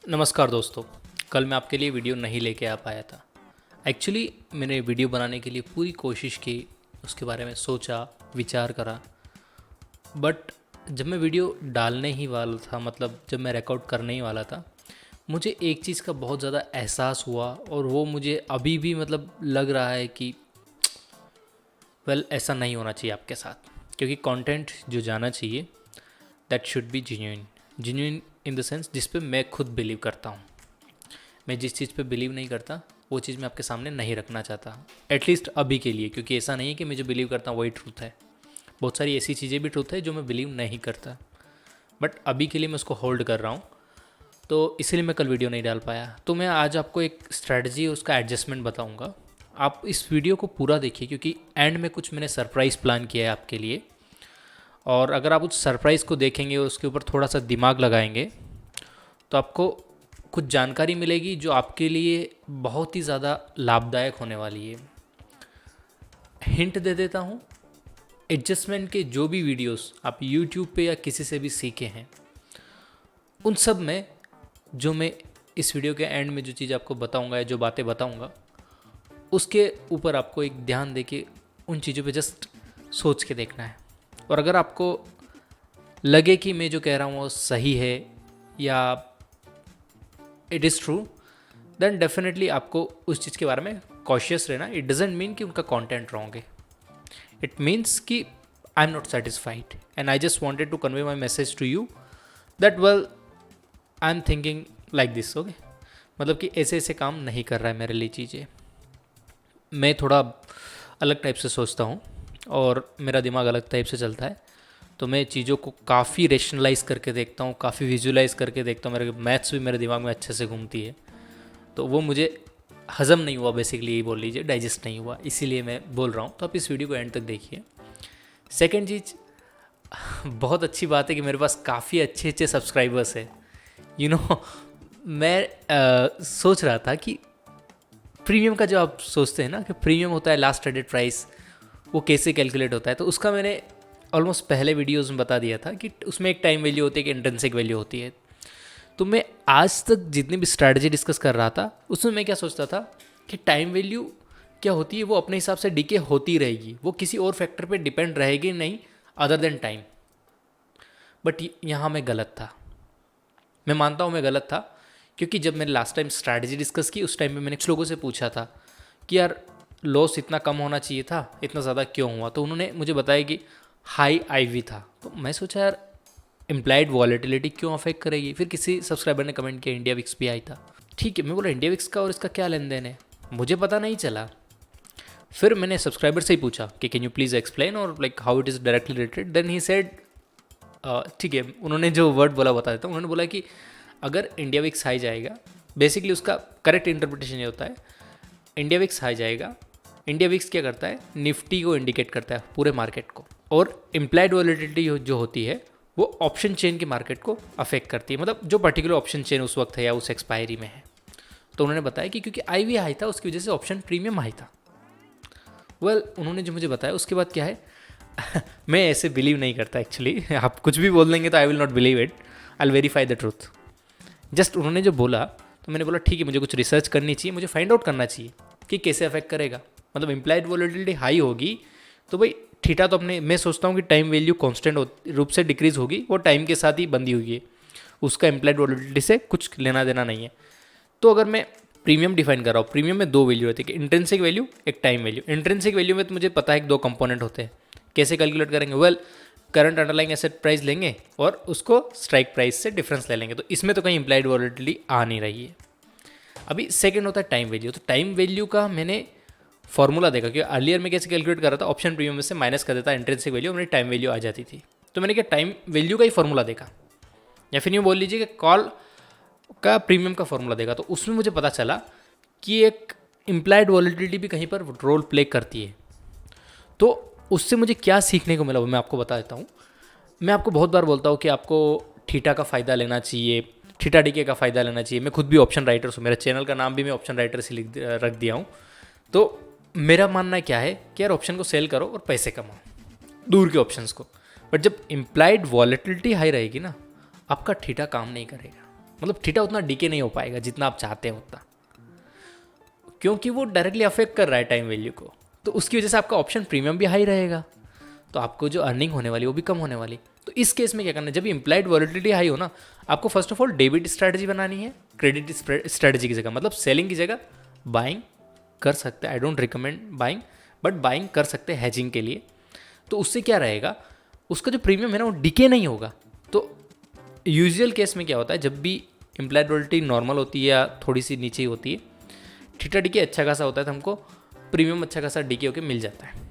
नमस्कार दोस्तों। कल मैं आपके लिए वीडियो नहीं लेके आ पाया था। एक्चुअली मैंने वीडियो बनाने के लिए पूरी कोशिश की, उसके बारे में सोचा, विचार करा, बट जब मैं वीडियो डालने ही वाला था, मतलब जब मैं रिकॉर्ड करने ही वाला था, मुझे एक चीज़ का बहुत ज़्यादा एहसास हुआ और वो मुझे अभी भी मतलब लग रहा है कि ऐसा नहीं होना चाहिए आपके साथ। क्योंकि कंटेंट जो जाना चाहिए that should be genuine. Genuine in the sense जिस पे मैं खुद बिलीव करता हूँ। मैं जिस चीज़ पे बिलीव नहीं करता वो चीज़ मैं आपके सामने नहीं रखना चाहता, एटलीस्ट अभी के लिए। क्योंकि ऐसा नहीं है कि मैं जो बिलीव करता हूँ वही ट्रूथ है। बहुत सारी ऐसी चीज़ें भी ट्रूथ है जो मैं बिलीव नहीं करता, बट अभी के लिए मैं उसको होल्ड कर रहा हूँ। तो इसीलिए मैं कल वीडियो नहीं डाल पाया। तो मैं आज आपको एक स्ट्रैटेजी, उसका एडजस्टमेंट बताऊँगा। आप इस वीडियो को पूरा देखिए, क्योंकि एंड में कुछ मैंने सरप्राइज़ प्लान किया है आपके लिए। और अगर आप उस सरप्राइज़ को देखेंगे और उसके ऊपर थोड़ा सा दिमाग लगाएंगे तो आपको कुछ जानकारी मिलेगी जो आपके लिए बहुत ही ज़्यादा लाभदायक होने वाली है। हिंट दे देता हूँ, एडजस्टमेंट के जो भी वीडियोस आप यूट्यूब पे या किसी से भी सीखे हैं, उन सब में जो मैं इस वीडियो के एंड में जो चीज़ आपको बताऊंगा या जो बातें बताऊंगा, उसके ऊपर आपको एक ध्यान दे के उन चीज़ों पे जस्ट सोच के देखना है। और अगर आपको लगे कि मैं जो कह रहा हूँ वो सही है या it is true, then definitely आपको उस चीज़ के बारे में कॉशियस रहना। इट डजेंट मीन कि उनका कंटेंट रॉन्ग है। इट मीन्स कि I am not satisfied and I just wanted to convey my message to you that I am thinking like this. Okay, मतलब कि ऐसे ऐसे काम नहीं कर रहा है मेरे लिए चीज़ें। मैं थोड़ा अलग टाइप से सोचता हूँ और मेरा दिमाग अलग टाइप से चलता है। तो मैं चीज़ों को काफ़ी रेशनलाइज करके देखता हूँ, काफ़ी विजुलाइज करके देखता हूँ। मेरे मैथ्स भी मेरे दिमाग में अच्छे से घूमती है। तो वो मुझे हज़म नहीं हुआ, बेसिकली यही बोल लीजिए, डाइजेस्ट नहीं हुआ, इसीलिए मैं बोल रहा हूँ। तो आप इस वीडियो को एंड तक देखिए। सेकेंड चीज़, बहुत अच्छी बात है कि मेरे पास काफ़ी अच्छे अच्छे सब्सक्राइबर्स है। मैं सोच रहा था कि प्रीमियम का जो आप सोचते हैं ना कि प्रीमियम होता है लास्ट ट्रेडेड प्राइस, वो कैसे कैलकुलेट होता है, तो उसका मैंने ऑलमोस्ट पहले वीडियोज़ में बता दिया था कि उसमें एक टाइम वैल्यू होती है, एक इंट्रिंसिक वैल्यू होती है। तो मैं आज तक जितनी भी स्ट्रैटेजी डिस्कस कर रहा था उसमें मैं क्या सोचता था कि टाइम वैल्यू क्या होती है, वो अपने हिसाब से डीके होती रहेगी, वो किसी और फैक्टर पे डिपेंड रहेगी नहीं अदर देन टाइम। बट यहाँ मैं गलत था। मैं मानता हूँ मैं गलत था, क्योंकि जब मैंने लास्ट टाइम स्ट्रैटेजी डिस्कस की उस टाइम पे मैंने कुछ लोगों से पूछा था कि यार लॉस इतना कम होना चाहिए था, इतना ज़्यादा क्यों हुआ। तो उन्होंने मुझे बताया कि हाई आईवी था। तो मैं सोचा यार इम्प्लाइड वॉलेटिलिटी क्यों अफेक्ट करेगी। फिर किसी सब्सक्राइबर ने कमेंट किया इंडिया विक्स भी आई था। ठीक है, मैं बोला इंडिया विक्स का और इसका क्या लेन देन है, मुझे पता नहीं चला। फिर मैंने सब्सक्राइबर से ही पूछा कि कैन यू प्लीज़ एक्सप्लेन और like how it is directly related. Then ही सेड ठीक है, उन्होंने जो वर्ड बोला बता देता हूँ। उन्होंने बोला कि अगर इंडिया विक्स हाई जाएगा, बेसिकली उसका करेक्ट इंटरप्रिटेशन ये होता है, इंडिया विक्स हाई जाएगा। इंडिया विक्स क्या करता है, निफ्टी को इंडिकेट करता है पूरे मार्केट को, और इम्प्लाइड वॉलेटिलिटी जो होती है वो ऑप्शन चेन के मार्केट को अफेक्ट करती है, मतलब जो पर्टिकुलर ऑप्शन चेन उस वक्त है या उस एक्सपायरी में है। तो उन्होंने बताया कि क्योंकि आईवी हाई था उसकी वजह से ऑप्शन प्रीमियम हाई था। उन्होंने जो मुझे बताया उसके बाद क्या है मैं ऐसे बिलीव नहीं करता एक्चुअली। आप कुछ भी बोल देंगे तो I will not believe it, I will verify the truth. Just उन्होंने जो बोला तो मैंने बोला ठीक है, मुझे कुछ रिसर्च करनी चाहिए, मुझे फाइंड आउट करना चाहिए कि कैसे अफेक्ट करेगा। मतलब इम्प्लाइड वॉलेटिलिटी हाई होगी तो भाई थीटा तो अपने, मैं सोचता हूँ कि टाइम वैल्यू कांस्टेंट रूप से डिक्रीज होगी, वो टाइम के साथ ही बंदी हुई है, उसका इम्प्लाइड वॉलेटिलिटी से कुछ लेना देना नहीं है। तो अगर मैं प्रीमियम डिफाइन कर रहा हूँ, प्रीमियम में दो वैल्यू होती है, इंट्रिंसिक वैल्यू, एक टाइम वैल्यू। इंट्रिंसिक वैल्यू में तो मुझे पता है कि दो कंपोनेंट होते हैं। कैसे कैलकुलेट करेंगे, करंट अंडरलाइंग एसेट प्राइस लेंगे और उसको स्ट्राइक प्राइस से डिफरेंस ले लेंगे। तो इसमें तो कहीं इम्प्लाइड वॉलेटिलिटी आ नहीं रही है। अभी सेकंड होता है टाइम वैल्यू। तो टाइम वैल्यू का मैंने फॉर्मूला देखा कि अर्लियर में कैसे कैलकुलेट कर रहा था, ऑप्शन प्रीमियम में से माइनस कर देता इंट्रिंसिक वैल्यू, मेरी टाइम वैल्यू आ जाती थी। तो मैंने क्या टाइम वैल्यू का ही फॉर्मूला देखा, या फिर यूँ बोल लीजिए कि कॉल का प्रीमियम का फॉर्मूला देखा। तो उसमें मुझे पता चला कि एक इम्प्लाइड वॉलेटिलिटी भी कहीं पर रोल प्ले करती है। तो उससे मुझे क्या सीखने को मिला वो मैं आपको बता देता हूँ। मैं आपको बहुत बार बोलता हूँ कि आपको थीटा का फ़ायदा लेना चाहिए, थीटा डीके का फ़ायदा लेना चाहिए। मैं खुद भी ऑप्शन राइटर हूँ, मेरे चैनल का नाम भी मैं ऑप्शन राइटर से रख दिया हूँ। तो मेरा मानना क्या है कि यार ऑप्शन को सेल करो और पैसे कमाओ, दूर के ऑप्शंस को। बट जब इम्प्लाइड वॉलेटिलिटी हाई रहेगी ना, आपका थीटा काम नहीं करेगा। मतलब थीटा उतना डीके नहीं हो पाएगा जितना आप चाहते हैं उतना, क्योंकि वो डायरेक्टली अफेक्ट कर रहा है टाइम वैल्यू को। तो उसकी वजह से आपका ऑप्शन प्रीमियम भी हाई रहेगा, तो आपको जो अर्निंग होने वाली वो भी कम होने वाली। तो इस केस में क्या करना है, जब इम्प्लाइड वॉलिटिलिटी हाई हो ना, आपको first of all debit strategy बनानी है, क्रेडिट स्ट्रैटेजी की जगह, मतलब सेलिंग की जगह बाइंग कर सकते हैं। I don't recommend buying, but buying कर सकते हैं हैजिंग के लिए। तो उससे क्या रहेगा, उसका जो प्रीमियम है ना वो डिके नहीं होगा। तो यूजुअल केस में क्या होता है, जब भी इम्प्लाइड वॉलिटिलिटी नॉर्मल होती है या थोड़ी सी नीचे ही होती है, थीटा डीके अच्छा खासा होता है, तो हमको प्रीमियम अच्छा खासा डीके होकर मिल जाता है।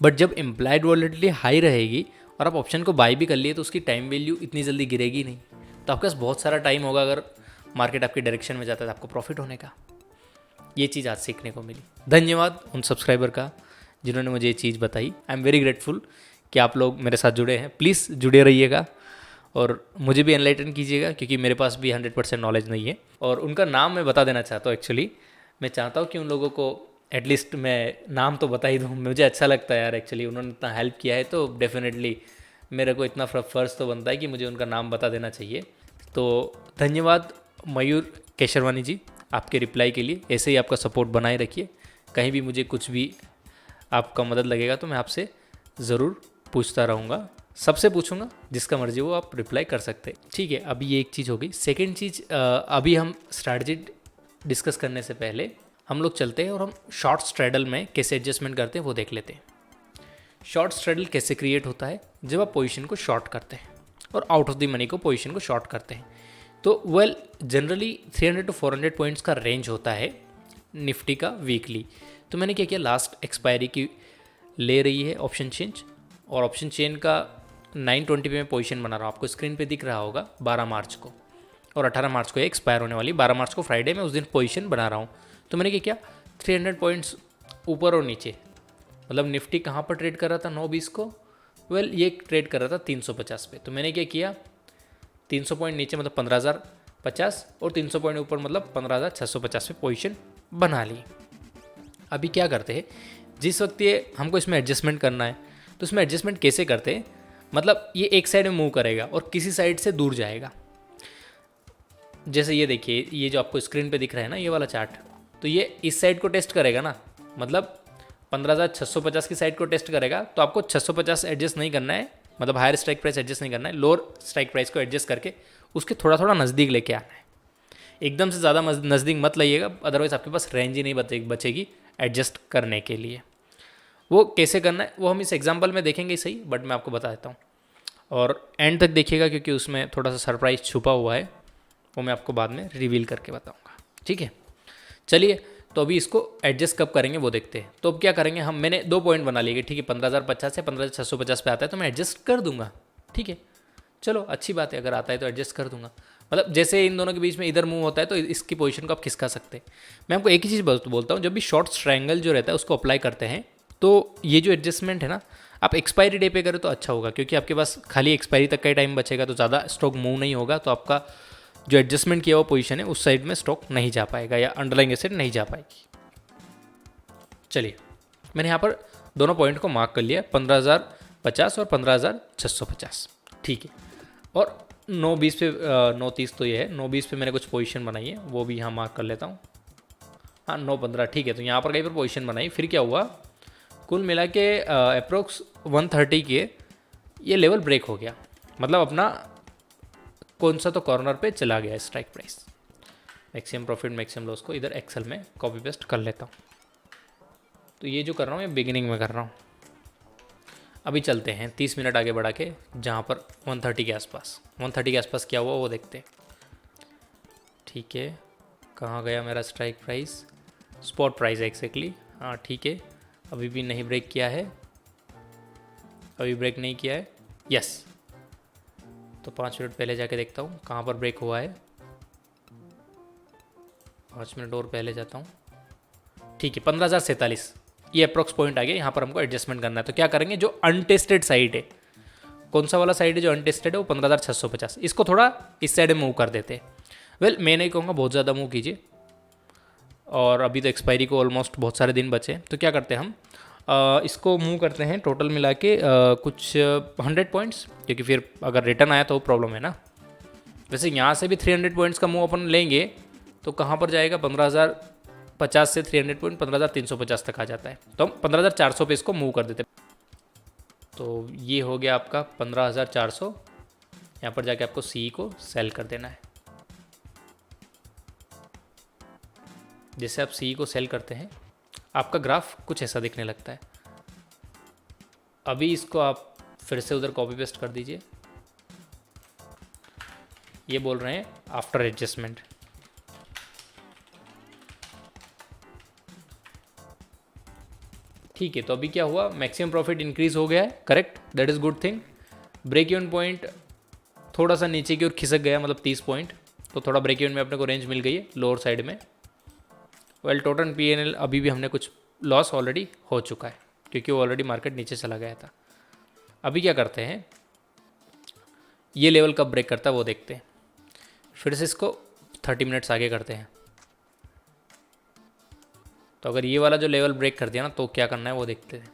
बट जब इम्प्लाइड वॉलिटिलिटी हाई रहेगी और आप ऑप्शन को बाई भी कर लिए, तो उसकी टाइम वैल्यू इतनी जल्दी गिरेगी नहीं। तो आपके पास बहुत सारा टाइम होगा, अगर मार्केट आपके डायरेक्शन में जाता है तो आपको प्रॉफिट होने का। ये चीज़ आज सीखने को मिली। धन्यवाद उन सब्सक्राइबर का जिन्होंने मुझे ये चीज़ बताई। आई एम वेरी ग्रेटफुल कि आप लोग मेरे साथ जुड़े हैं। प्लीज़ जुड़े रहिएगा और मुझे भी एनलाइटन कीजिएगा, क्योंकि मेरे पास भी 100% नॉलेज नहीं है। और उनका नाम मैं बता देना चाहता हूँ। एक्चुअली मैं चाहता हूँ कि उन लोगों को एटलीस्ट मैं नाम तो बता ही दूँ। मुझे अच्छा लगता है यार, एक्चुअली उन्होंने इतना हेल्प किया है, तो डेफिनेटली मेरे को इतना फ़र्ज़ तो बनता है कि मुझे उनका नाम बता देना चाहिए। तो धन्यवाद मयूर केशरवानी जी आपके रिप्लाई के लिए। ऐसे ही आपका सपोर्ट बनाए रखिए। कहीं भी मुझे कुछ भी आपका मदद लगेगा तो मैं आपसे ज़रूर पूछता रहूँगा, सबसे पूछूंगा, जिसका मर्जी वो आप रिप्लाई कर सकते हैं। ठीक है, अभी ये एक चीज़ हो गई। सेकेंड चीज़, अभी हम स्ट्रैटेजी डिस्कस करने से पहले हम लोग चलते हैं और हम शॉर्ट स्ट्रैडल में कैसे एडजस्टमेंट करते हैं वो देख लेते हैं। शॉर्ट स्ट्रैडल कैसे क्रिएट होता है, जब आप पोजीशन को शॉर्ट करते हैं और आउट ऑफ द मनी को पोजीशन को शॉर्ट करते हैं। तो जनरली 300 to 400 पॉइंट्स का रेंज होता है निफ्टी का वीकली। तो मैंने क्या किया, लास्ट एक्सपायरी की ले रही है ऑप्शन चेंज, और ऑप्शन चेन का 920 पे मैं पोजीशन बना रहा हूँ। आपको स्क्रीन पे दिख रहा होगा 12 मार्च को, और 18 मार्च को एक्सपायर होने वाली। 12 मार्च को फ्राइडे में उस दिन पोजीशन बना रहा हूँ। तो मैंने क्या किया, 300 पॉइंट्स ऊपर और नीचे, मतलब निफ्टी कहाँ पर ट्रेड कर रहा था 9:20 को, ये ट्रेड कर रहा था 350 पे। तो मैंने क्या किया, 300 पॉइंट नीचे मतलब 15,050 और 300 पॉइंट ऊपर मतलब 15,650 पे पोजीशन बना ली। अभी क्या करते हैं, जिस वक्त ये हमको इसमें एडजस्टमेंट करना है, तो इसमें एडजस्टमेंट कैसे करते हैं, मतलब ये एक साइड में मूव करेगा और किसी साइड से दूर जाएगा। जैसे ये देखिए, ये जो आपको स्क्रीन पे दिख रहा है ना, ये वाला चार्ट, तो ये इस साइड को टेस्ट करेगा ना, मतलब 15,650 की साइड को टेस्ट करेगा। तो आपको 650 एडजस्ट नहीं करना है, मतलब हायर स्ट्राइक प्राइस एडजस्ट नहीं करना है, लोअर स्ट्राइक प्राइस को एडजस्ट करके उसके थोड़ा थोड़ा नज़दीक लेके आना है। एकदम से ज़्यादा नज़दीक मत लाइएगा, अदरवाइज आपके पास रेंज ही नहीं बचेगी एडजस्ट करने के लिए। वो कैसे करना है वो हम इस एग्जाम्पल में देखेंगे सही, बट मैं आपको बता देता हूँ, और एंड तक देखिएगा, क्योंकि उसमें थोड़ा सा सरप्राइज छुपा हुआ है, वो मैं आपको बाद में रिवील करके बताऊँगा। ठीक है, चलिए, तो अभी इसको एडजस्ट कब करेंगे वो देखते हैं। तो अब क्या करेंगे हम, मैंने 2 पॉइंट बना लिए, ठीक है, 15,050 से 15,650 पे आता है तो मैं एडजस्ट कर दूंगा। ठीक है, चलो अच्छी बात है, अगर आता है तो एडजस्ट कर दूंगा। मतलब जैसे इन दोनों के बीच में इधर मूव होता है तो इसकी पोजीशन को आप खिसका सकते हैं। मैं आपको एक ही चीज़ बोलता हूँ, जब भी शॉर्ट ट्रायंगल जो रहता है उसको अप्लाई करते हैं, तो ये जो एडजस्टमेंट है ना, आप एक्सपायरी डे पे करें तो अच्छा होगा, क्योंकि आपके पास खाली एक्सपायरी तक का ही टाइम बचेगा, तो ज़्यादा स्टॉक मूव नहीं होगा, तो आपका जो एडजस्टमेंट किया हुआ पोजीशन है उस साइड में स्टॉक नहीं जा पाएगा या अंडरलाइंग एसेट नहीं जा पाएगी। चलिए, मैंने यहाँ पर दोनों पॉइंट को मार्क कर लिया, 15,050 और 15,650। ठीक है, और 9:20 पे 9:30 तो ये है, 9:20 पे मैंने कुछ पोजीशन बनाई है, वो भी यहाँ मार्क कर लेता हूँ। हाँ, 9:15, ठीक है, तो यहाँ पर कहीं पर पोजीशन बनाई। फिर क्या हुआ, कुल मिला के अप्रोक्स 130 के ये लेवल ब्रेक हो गया, मतलब अपना कौन सा तो कॉर्नर पे चला गया strike price. Maximum profit maximum loss को इधर एक्सेल में कॉपी पेस्ट कर लेता हूँ। तो ये जो कर रहा हूँ ये बिगिनिंग में कर रहा हूँ। अभी चलते हैं 30 मिनट आगे बढ़ा के, जहाँ पर 130 के आसपास क्या हुआ वो देखते हैं। ठीक है, कहाँ गया मेरा strike price, spot price exactly. हाँ ठीक है, अभी भी नहीं ब्रेक किया है, यस। तो 5 मिनट पहले जाके देखता हूँ कहाँ पर ब्रेक हुआ है, 5 मिनट और पहले जाता हूँ। ठीक है, 15,047 ये अप्रोक्स पॉइंट आ गया, यहाँ पर हमको एडजस्टमेंट करना है। तो क्या करेंगे, जो अनटेस्टेड साइड है, कौन सा वाला साइड है जो अनटेस्टेड है, वो 15,650, इसको थोड़ा इस साइड में मूव कर देते हैं। मैं नहीं कहूँगा बहुत ज़्यादा मूव कीजिए, और अभी तो एक्सपायरी को ऑलमोस्ट बहुत सारे दिन बचे। तो क्या करते हैं हम, इसको मूव करते हैं टोटल मिला के कुछ 100 पॉइंट्स, क्योंकि फिर अगर रिटर्न आया तो प्रॉब्लम है ना। वैसे यहाँ से भी 300 पॉइंट्स का मूव अपन लेंगे तो कहाँ पर जाएगा, 15,050 से 300 पॉइंट 15,350 तक आ जाता है। तो हम 15,400 पे इसको मूव कर देते। तो ये हो गया आपका 15,400। यहाँ पर जाके आपको सी को सेल कर देना है। जैसे आप सी को सेल करते हैं आपका ग्राफ कुछ ऐसा दिखने लगता है। अभी इसको आप फिर से उधर कॉपी पेस्ट कर दीजिए। ये बोल रहे हैं आफ्टर एडजस्टमेंट। ठीक है, तो अभी क्या हुआ, मैक्सिमम प्रॉफिट इंक्रीज हो गया है, correct, that is good thing. Break even point थोड़ा सा नीचे की ओर खिसक गया, मतलब 30 पॉइंट, तो थोड़ा ब्रेक इवन में अपने को रेंज मिल गई है लोअर साइड में। वेल टोटल पीएनएल अभी भी हमने कुछ लॉस ऑलरेडी हो चुका है क्योंकि वो ऑलरेडी मार्केट नीचे चला गया था। अभी क्या करते हैं, ये लेवल कब ब्रेक करता है वो देखते हैं। फिर से इसको 30 मिनट्स आगे करते हैं। तो अगर ये वाला जो लेवल ब्रेक कर दिया ना तो क्या करना है वो देखते हैं।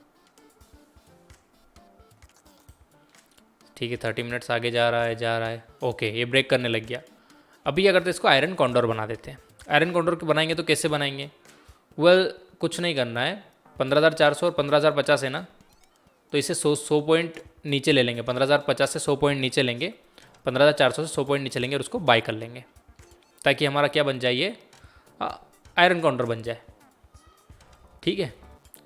ठीक है, 30 मिनट्स आगे जा रहा है, ओके, ये ब्रेक करने लग गया। अभी क्या करते हैं, इसको आयरन कॉन्डोर बना देते हैं। आयरन कॉन्डोर बनाएंगे तो कैसे बनाएंगे, वेल कुछ नहीं करना है। 15,400 और 15,050 है ना, तो इसे 100 पॉइंट नीचे ले लेंगे। 15,050 से 100 पॉइंट नीचे लेंगे, 15,400 से 100 पॉइंट नीचे लेंगे और उसको बाय कर लेंगे ताकि हमारा क्या बन जाए, ये आयरन काउंटर बन जाए। ठीक है,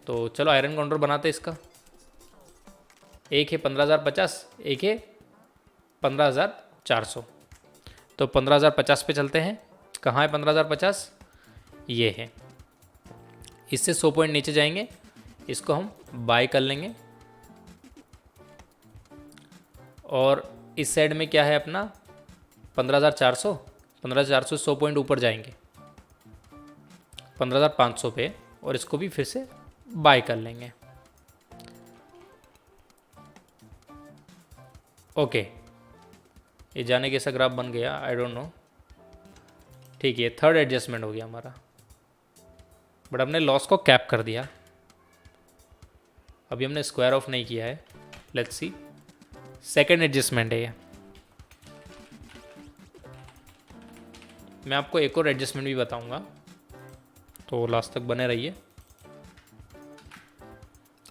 तो चलो आयरन काउंटर बनाते हैं इसका। एक है 15,050, एक है 15,400। तो 15,050 पे चलते हैं। कहाँ है 15,050, ये है। इससे 100 पॉइंट नीचे जाएंगे, इसको हम बाय कर लेंगे। और इस साइड में क्या है अपना 15,400, 15,400 100 पॉइंट ऊपर जाएंगे 15,500 पे, और इसको भी फिर से बाय कर लेंगे। ओके, ये जाने कैसा ग्राफ बन गया, आई डोंट नो। ठीक है, थर्ड एडजस्टमेंट हो गया हमारा, बट हमने लॉस को कैप कर दिया। अभी हमने स्क्वायर ऑफ नहीं किया है, लेट्स सी। सेकेंड एडजस्टमेंट है ये। मैं आपको एक और एडजस्टमेंट भी बताऊंगा, तो लास्ट तक बने रहिए।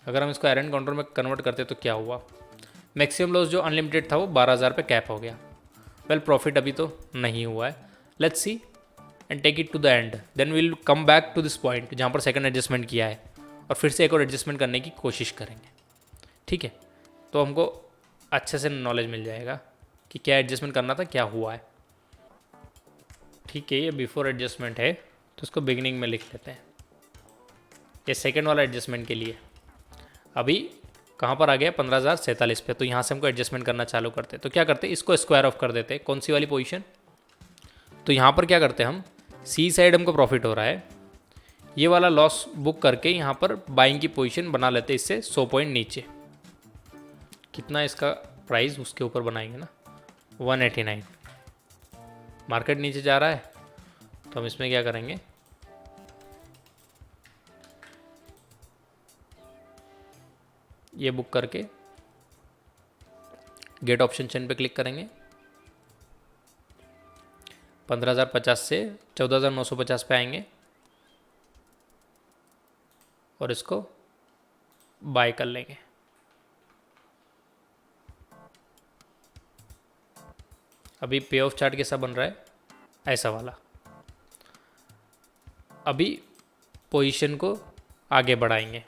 अगर हम इसको आयरन काउंटर में कन्वर्ट करते तो क्या हुआ, मैक्सिमम लॉस जो अनलिमिटेड था वो 12,000 पे कैप हो गया। वेल प्रॉफिट अभी तो नहीं हुआ है, let's see and take it to the end, then will come back to this point जहाँ पर सेकंड एडजस्टमेंट किया है और फिर से एक और एडजस्टमेंट करने की कोशिश करेंगे। ठीक है, तो हमको अच्छे से नॉलेज मिल जाएगा कि क्या एडजस्टमेंट करना था, क्या हुआ है। ठीक है, ये बिफोर एडजस्टमेंट है तो इसको बिगिनिंग में लिख लेते हैं। ये सेकंड वाला एडजस्टमेंट के लिए अभी कहाँ पर आ गया 15,047 पे, तो यहाँ से हमको एडजस्टमेंट करना चालू करते हैं। तो क्या करते हैं, इसको स्क्वायर ऑफ कर देते हैं। कौन सी वाली पोजीशन, तो यहाँ पर क्या करते हैं हम, सी साइड हमको प्रॉफिट हो रहा है, ये वाला लॉस बुक करके यहाँ पर बाइंग की पोजीशन बना लेते हैं इससे 100 पॉइंट नीचे। कितना इसका प्राइस उसके ऊपर बनाएंगे ना, 189। मार्केट नीचे जा रहा है तो हम इसमें क्या करेंगे, ये बुक करके गेट ऑप्शन चेन पे क्लिक करेंगे। 15,050 से 14,950 पे आएंगे और इसको बाय कर लेंगे। अभी पे ऑफ चार्ट कैसा बन रहा है, ऐसा वाला। अभी पोजीशन को आगे बढ़ाएंगे,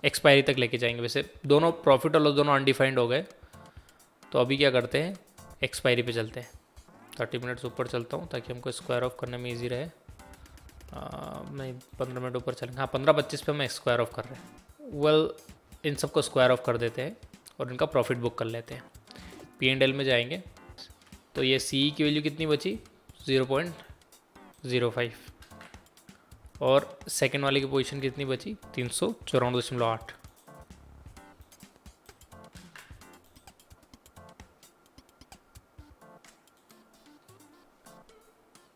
एक्सपायरी तक लेके जाएंगे। वैसे दोनों प्रॉफिट और लॉस दोनों अनडिफाइंड हो गए, तो अभी क्या करते हैं, एक्सपायरी पे चलते हैं। 30 मिनट्स ऊपर चलता हूँ ताकि हमको स्क्वायर ऑफ करने में ईजी रहे। नहीं, 15 मिनट ऊपर चलेंगे। हाँ, 15-25 पे हम स्क्वायर ऑफ कर रहे हैं। वेल इन सबको स्क्वायर ऑफ कर देते हैं और इनका प्रॉफिट बुक कर लेते हैं। P&L में जाएंगे तो ये सी की वैल्यू कितनी बची, 0.05, और सेकेंड वाले की पोजीशन कितनी बची, 394.8।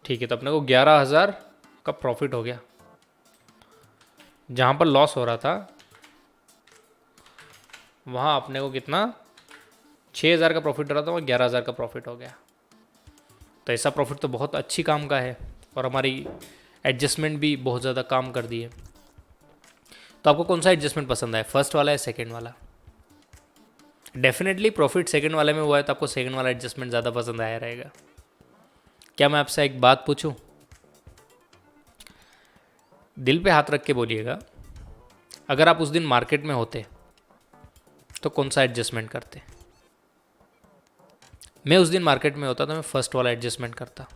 ठीक है, तो अपने को 11,000 का प्रॉफिट हो गया। जहाँ पर लॉस हो रहा था वहाँ अपने को कितना, 6,000 का प्रॉफिट हो रहा था, वहाँ 11,000 का प्रॉफिट हो गया। तो ऐसा प्रॉफिट तो बहुत अच्छी काम का है और हमारी एडजस्टमेंट भी बहुत ज़्यादा काम कर दी है। तो आपको कौन सा एडजस्टमेंट पसंद है, फर्स्ट वाला या सेकेंड वाला? डेफिनेटली प्रॉफिट सेकेंड वाले में हुआ है तो आपको सेकेंड वाला एडजस्टमेंट ज़्यादा पसंद आया रहेगा। क्या मैं आपसे एक बात पूछूं? दिल पे हाथ रख के बोलिएगा, अगर आप उस दिन मार्केट में होते तो कौन सा एडजस्टमेंट करते? मैं उस दिन मार्केट में होता तो मैं फर्स्ट वाला एडजस्टमेंट करता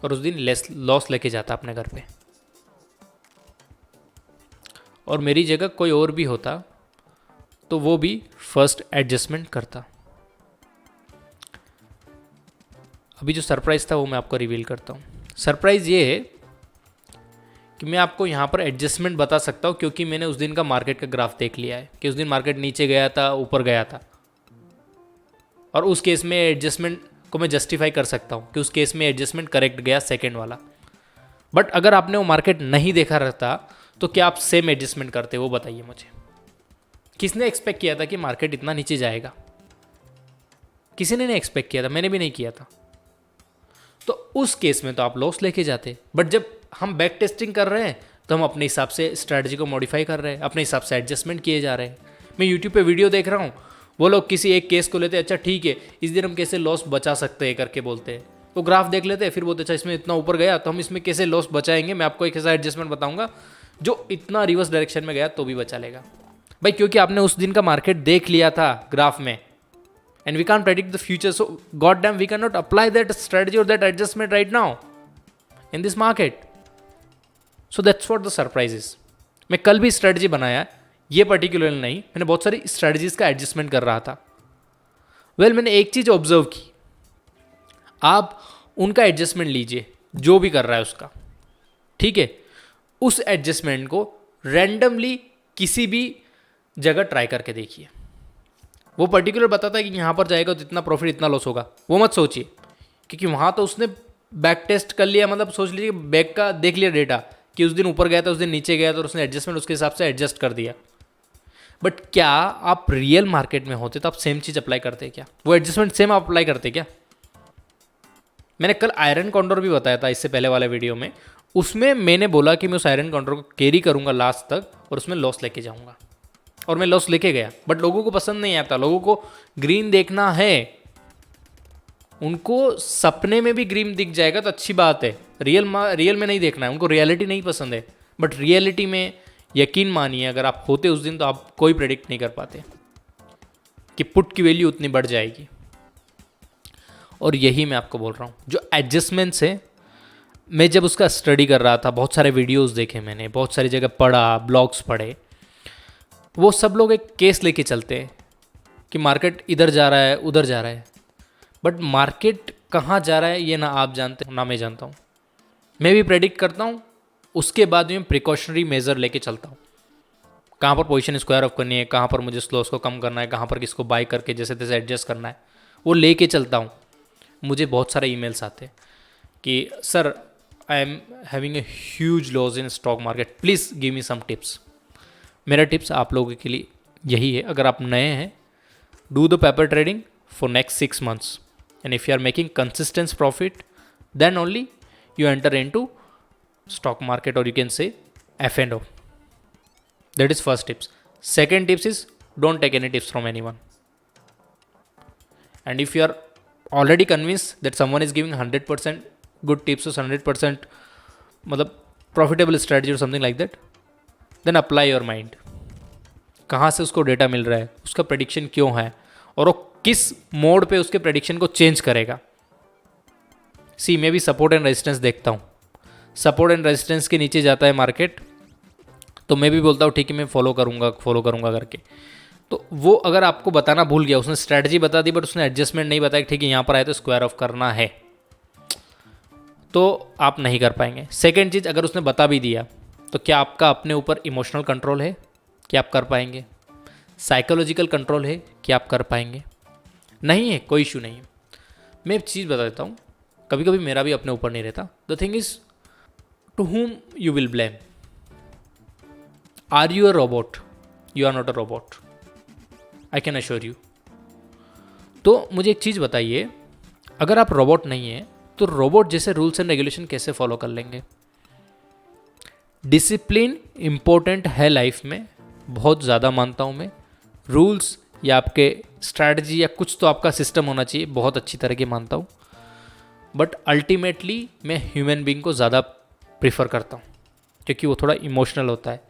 और उस दिन लेस लॉस लेके जाता अपने घर पे। और मेरी जगह कोई और भी होता तो वो भी फर्स्ट एडजस्टमेंट करता। अभी जो सरप्राइज़ था वो मैं आपको रिवील करता हूँ। सरप्राइज़ ये है कि मैं आपको यहाँ पर एडजस्टमेंट बता सकता हूँ क्योंकि मैंने उस दिन का मार्केट का ग्राफ देख लिया है कि उस दिन मार्केट नीचे गया था, ऊपर गया था, और उस केस में एडजस्टमेंट को मैं जस्टिफाई कर सकता हूँ कि उस केस में एडजस्टमेंट करेक्ट गया सेकेंड वाला। बट अगर आपने वो मार्केट नहीं देखा रहता तो क्या आप सेम एडजस्टमेंट करते, वो बताइए मुझे। किसने एक्सपेक्ट किया था कि मार्केट इतना नीचे जाएगा? किसी ने नहीं एक्सपेक्ट किया था, मैंने भी नहीं किया था। तो उस केस में तो आप लॉस लेके जाते। बट जब हम बैक टेस्टिंग कर रहे हैं तो हम अपने हिसाब से स्ट्रैटेजी को मॉडिफाई कर रहे हैं, अपने हिसाब से एडजस्टमेंट किए जा रहे हैं। मैं यूट्यूब पे वीडियो देख रहा हूँ, वो लोग किसी एक केस को लेते हैं, अच्छा ठीक है इस दिन हम कैसे लॉस बचा सकते हैं करके बोलते हैं। वो ग्राफ देख लेते हैं, फिर बोलते अच्छा इसमें इतना ऊपर गया तो हम इसमें कैसे लॉस बचाएंगे, मैं आपको एक ऐसा एडजस्टमेंट बताऊंगा जो इतना रिवर्स डायरेक्शन में गया तो भी बचा लेगा भाई, क्योंकि आपने उस दिन का मार्केट देख लिया था ग्राफ में। And we can't predict the future, so goddamn we cannot apply that strategy or that adjustment right now in this market. So that's what the surprise is. मैं कल भी स्ट्रेटजी बनाया, ये पर्टिकुलर नहीं, मैंने बहुत सारी स्ट्रेटजीज का एडजस्टमेंट कर रहा था। मैंने एक चीज ऑब्जर्व की, आप उनका एडजस्टमेंट लीजिए जो भी कर रहा है उसका, ठीक है, उस एडजस्टमेंट को रैंडमली किसी भी जगह ट्राई करके देखिए। वो पर्टिकुलर बताता है कि यहाँ पर जाएगा तो इतना प्रॉफिट इतना लॉस होगा, वो मत सोचिए, क्योंकि वहाँ तो उसने बैक टेस्ट कर लिया, मतलब सोच लीजिए बैक का देख लिया डेटा कि उस दिन ऊपर गया था, उस दिन नीचे गया था, और उसने एडजस्टमेंट उसके हिसाब से एडजस्ट कर दिया। बट क्या आप रियल मार्केट में होते तो आप सेम चीज़ अप्लाई करते क्या? वो एडजस्टमेंट सेम आप अप्लाई करते क्या? मैंने कल आयरन कॉन्डोर भी बताया था इससे पहले वाले वीडियो में, उसमें मैंने बोला कि मैं उस आयरन कॉन्डोर को कैरी करूँगा लास्ट तक और उसमें लॉस लेके जाऊँगा, और मैं लॉस लेके गया। बट लोगों को पसंद नहीं आता, लोगों को ग्रीन देखना है, उनको सपने में भी ग्रीन दिख जाएगा तो अच्छी बात है, रियल में नहीं देखना है, उनको रियलिटी नहीं पसंद है। बट रियलिटी में यकीन मानिए अगर आप होते उस दिन तो आप कोई प्रेडिक्ट नहीं कर पाते कि पुट की वैल्यू उतनी बढ़ जाएगी। और यही मैं आपको बोल रहा हूँ, जो एडजस्टमेंट्स है, मैं जब उसका स्टडी कर रहा था, बहुत सारे वीडियोस देखे मैंने, बहुत सारी जगह पढ़ा, ब्लॉग्स पढ़े, वो सब लोग एक केस लेके चलते हैं कि मार्केट इधर जा रहा है उधर जा रहा है, बट मार्केट कहाँ जा रहा है ये ना आप जानते हो ना मैं जानता हूँ। मैं भी प्रेडिक्ट करता हूँ, उसके बाद में प्रिकॉशनरी मेजर लेके चलता हूँ, कहाँ पर पोजीशन स्क्वायर ऑफ करनी है, कहाँ पर मुझे लॉस को कम करना है, कहाँ पर किसको बाय करके जैसे तैसे एडजस्ट करना है, वो लेके चलता हूँ। मुझे बहुत सारे ईमेल्स आते हैं कि sir I am having a huge loss in stock market, please give me some tips. मेरा टिप्स आप लोगों के लिए यही है, अगर आप नए हैं, do the paper trading for next 6 months, and if you are making consistent profit then only you enter into stock market, or you can say F&O. That is first tips. Second tips is don't take any tips from anyone. And if you are already convinced that someone is giving 100% good tips or 100% मतलब profitable strategy or something like that, then apply your mind. कहाँ से उसको data मिल रहा है, उसका prediction क्यों है, और वो किस मोड पे उसके प्रेडिक्शन को चेंज करेगा। सी मैं भी सपोर्ट एंड रेजिस्टेंस देखता हूँ, सपोर्ट एंड रेजिस्टेंस के नीचे जाता है मार्केट तो मैं भी बोलता हूँ ठीक है मैं फॉलो करूँगा करके। तो वो अगर आपको बताना भूल गया, उसने स्ट्रैटेजी बता दी बट उसने एडजस्टमेंट नहीं बताया, ठीक है यहाँ पर आए तो स्क्वायर ऑफ करना है, तो आप नहीं कर पाएंगे। सेकेंड चीज़, अगर उसने बता भी दिया तो क्या आपका अपने ऊपर इमोशनल कंट्रोल है कि आप कर पाएंगे, साइकोलॉजिकल कंट्रोल है कि आप कर पाएंगे? नहीं है, कोई इशू नहीं है। मैं एक चीज़ बता देता हूँ, कभी कभी मेरा भी अपने ऊपर नहीं रहता। The thing is to whom you will blame? Are you a robot? You are not a robot. I can assure you. तो मुझे एक चीज़ बताइए, अगर आप रोबोट नहीं हैं तो रोबोट जैसे रूल्स एंड रेगुलेशन कैसे फॉलो कर लेंगे? डिसिप्लिन इम्पोर्टेंट है लाइफ में, बहुत ज़्यादा मानता हूँ मैं। रूल्स या आपके स्ट्रैटेजी या कुछ तो आपका सिस्टम होना चाहिए, बहुत अच्छी तरह की मानता हूँ। बट अल्टीमेटली मैं ह्यूमन बीइंग को ज़्यादा प्रीफर करता हूँ, क्योंकि वो थोड़ा इमोशनल होता है।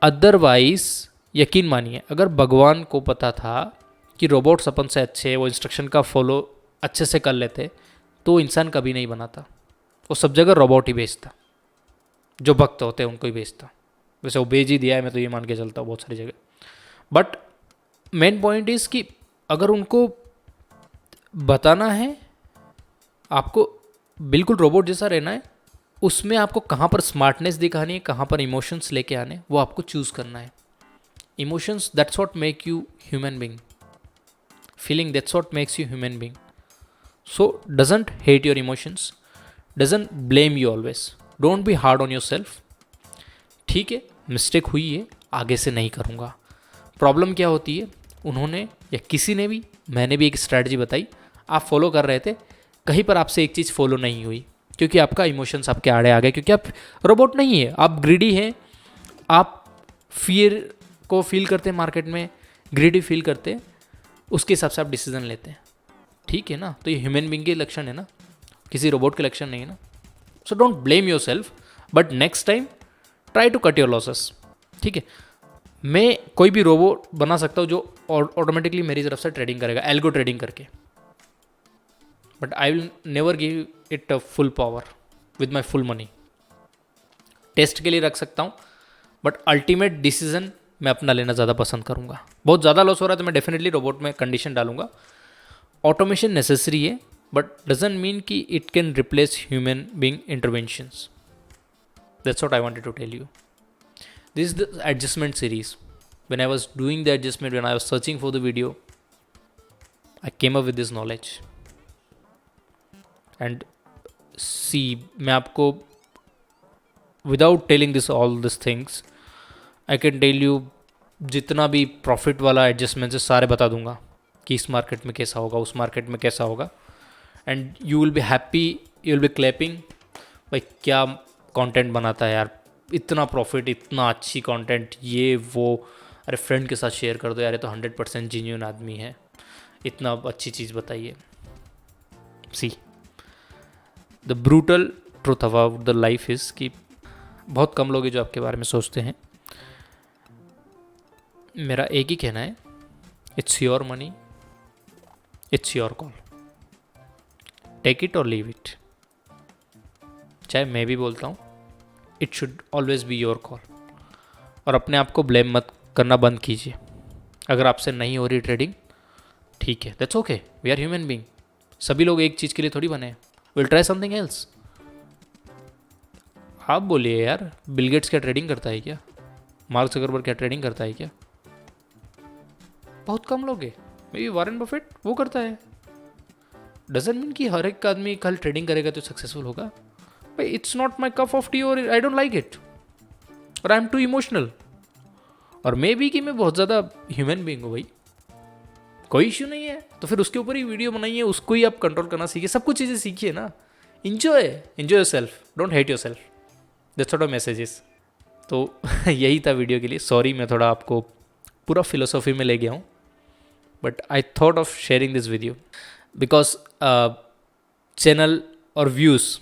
अदरवाइज यकीन मानिए, अगर भगवान को पता था कि रोबोट्स अपन से अच्छे, वो इंस्ट्रक्शन का फॉलो अच्छे से कर लेते, तो इंसान कभी नहीं बनाता। वो सब जगह रोबोट ही भेजता, जो भक्त होते हैं उनको ही भेजता। वैसे वो भेज ही दिया है, मैं तो ये मान के चलता हूँ बहुत सारी जगह। बट मेन पॉइंट इज़ कि अगर उनको बताना है आपको बिल्कुल रोबोट जैसा रहना है, उसमें आपको कहाँ पर स्मार्टनेस दिखानी है, कहाँ पर इमोशंस लेके आने, वो आपको चूज़ करना है। Emotions, that's what make you human being. Feeling, that's what makes you human being. So doesn't hate your emotions, doesn't blame you always, don't be hard on your self. ठीक है, mistake हुई है, आगे से नहीं करूँगा। प्रॉब्लम क्या होती है, उन्होंने या किसी ने भी, मैंने भी एक स्ट्रैटेजी बताई, आप फॉलो कर रहे थे, कहीं पर आपसे एक चीज़ फॉलो नहीं हुई, क्योंकि आपका इमोशंस आपके आड़े आ गए, क्योंकि आप रोबोट नहीं है, आप ग्रीडी हैं। आप फियर को फील करते हैं, मार्केट में ग्रीडी फील करते हैं, उसके हिसाब से आप डिसीजन लेते हैं। ठीक है ना? तो ये ह्यूमन बीइंग के लक्षण है ना, किसी रोबोट के लक्षण नहीं है ना। So don't blame yourself, but next time try to cut your losses. ठीक है, मैं कोई भी रोबोट बना सकता हूँ जो ऑटोमेटिकली मेरी तरफ से ट्रेडिंग करेगा, एल्गो ट्रेडिंग करके, but I will never give it a full power with my full money. Test के लिए रख सकता हूँ, बट अल्टीमेट डिसीजन मैं अपना लेना ज़्यादा पसंद करूँगा। बहुत ज़्यादा लॉस हो रहा है तो मैं डेफिनेटली रोबोट में कंडीशन डालूंगा। ऑटोमेशन नेसेसरी है, बट डजंट मीन कि it can replace human being interventions. That's what I wanted to tell you. This is the adjustment series. When I was doing the adjustment, when I was searching for the video, I came up with this knowledge. And see, मैं आपको without telling this all these things, I can tell you जितना भी profit वाला adjustment है सारे बता दूंगा कि इस मार्केट में कैसा होगा, उस मार्केट में कैसा होगा। And you will be happy, you will be clapping, भाई क्या कंटेंट बनाता है यार, इतना प्रॉफिट, इतना अच्छी कंटेंट, ये वो, अरे फ्रेंड के साथ शेयर कर दो यार, ये तो 100% जेन्युइन आदमी है, इतना अच्छी चीज़ बताइए। See, the brutal truth about the life is कि बहुत कम लोग हैं जो आपके बारे में सोचते हैं। मेरा एक ही कहना है, it's your money, it's your call, take it और लीव इट। चाहे मैं भी बोलता हूँ, it should always be your call. और अपने आप को ब्लेम मत करना बंद कीजिए। अगर आपसे नहीं हो रही ट्रेडिंग, ठीक है, that's okay, we are human being. सभी लोग एक चीज़ के लिए थोड़ी बने हैं। Will try something else. आप बोलिए यार, बिल गेट्स क्या ट्रेडिंग करता है क्या? मार्क ज़करबर्ग क्या ट्रेडिंग करता है क्या? बहुत कम लोग हैं। मे बी वॉरेन बफेट वो करता है। डजंट मीन कि हर एक आदमी कल ट्रेडिंग करेगा तो सक्सेसफुल होगा। भाई it's not my cup of T, और आई डोंट लाइक इट, और आई एम टू इमोशनल। और मे बी कि मैं बहुत ज़्यादा ह्यूमन बीइंग हूँ भाई, कोई इश्यू नहीं है, तो फिर उसके ऊपर ही वीडियो बनाइए, उसको ही आप कंट्रोल करना सीखिए, सब कुछ चीज़ें सीखिए ना। Enjoy your self, don't hate your self, that's what messages. तो यही था वीडियो के लिए। सॉरी मैं थोड़ा आपको पूरा फिलोसॉफी में ले गया हूँ, but I thought of sharing this video because channel और व्यूज़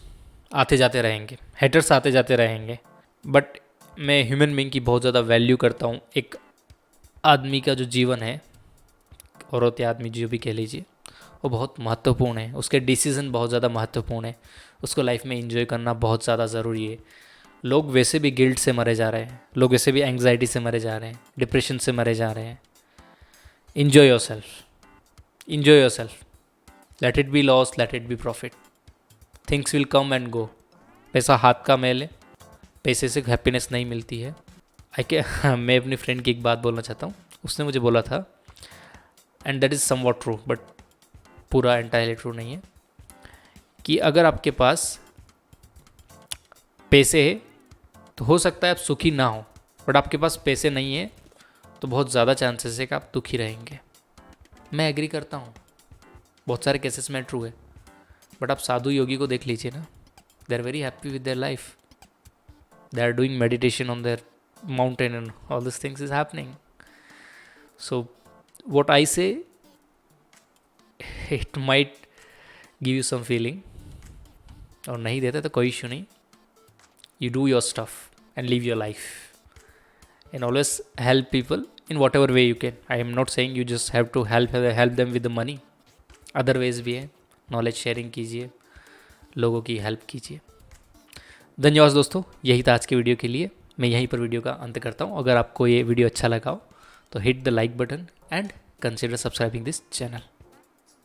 आते जाते रहेंगे, हेटर्स आते जाते रहेंगे, बट मैं ह्यूमन बीइंग की बहुत ज़्यादा वैल्यू करता हूँ। एक आदमी का जो जीवन है, औरत या आदमी जो भी कह लीजिए, वो बहुत महत्वपूर्ण है, उसके डिसीज़न बहुत ज़्यादा महत्वपूर्ण है, उसको लाइफ में एंजॉय करना बहुत ज़्यादा ज़रूरी है। लोग वैसे भी गिल्ट से मरे जा रहे हैं, लोग वैसे भी एंग्जाइटी से मरे जा रहे हैं, डिप्रेशन से मरे जा रहे हैं। enjoy yourself, enjoy yourself, let it be loss, let it be profit, things will come and go। पैसा हाथ का मैल है, पैसे से हैप्पीनेस नहीं मिलती है। मैं अपनी फ्रेंड की एक बात बोलना चाहता हूँ। उसने मुझे बोला था, and that is somewhat true, but पूरा एंटायरली ट्रू नहीं है, कि अगर आपके पास पैसे है तो हो सकता है आप सुखी ना हो, बट आपके पास पैसे नहीं है तो बहुत ज़्यादा चांसेस है कि आप दुखी रहेंगे। मैं एग्री करता हूँ, बहुत सारे केसेस में ट्रू है। बट आप साधु योगी को देख लीजिए ना, they are very happy with their life, they are doing meditation on their mountain and all this things is happening. So what I say, it might give you some feeling, और नहीं देता तो कोई इशू नहीं. You do your stuff and live your life and always help people in whatever way you can. I am not saying you just have to help them with the money. Other ways भी है. Knowledge sharing कीजिए, लोगों की help कीजिए. धन्यवाद दोस्तों, यही था आज की वीडियो के लिए. मैं यहीं पर वीडियो का अंत करता हूँ. अगर आपको ये वीडियो अच्छा लगा हो तो hit the like button and consider subscribing this channel.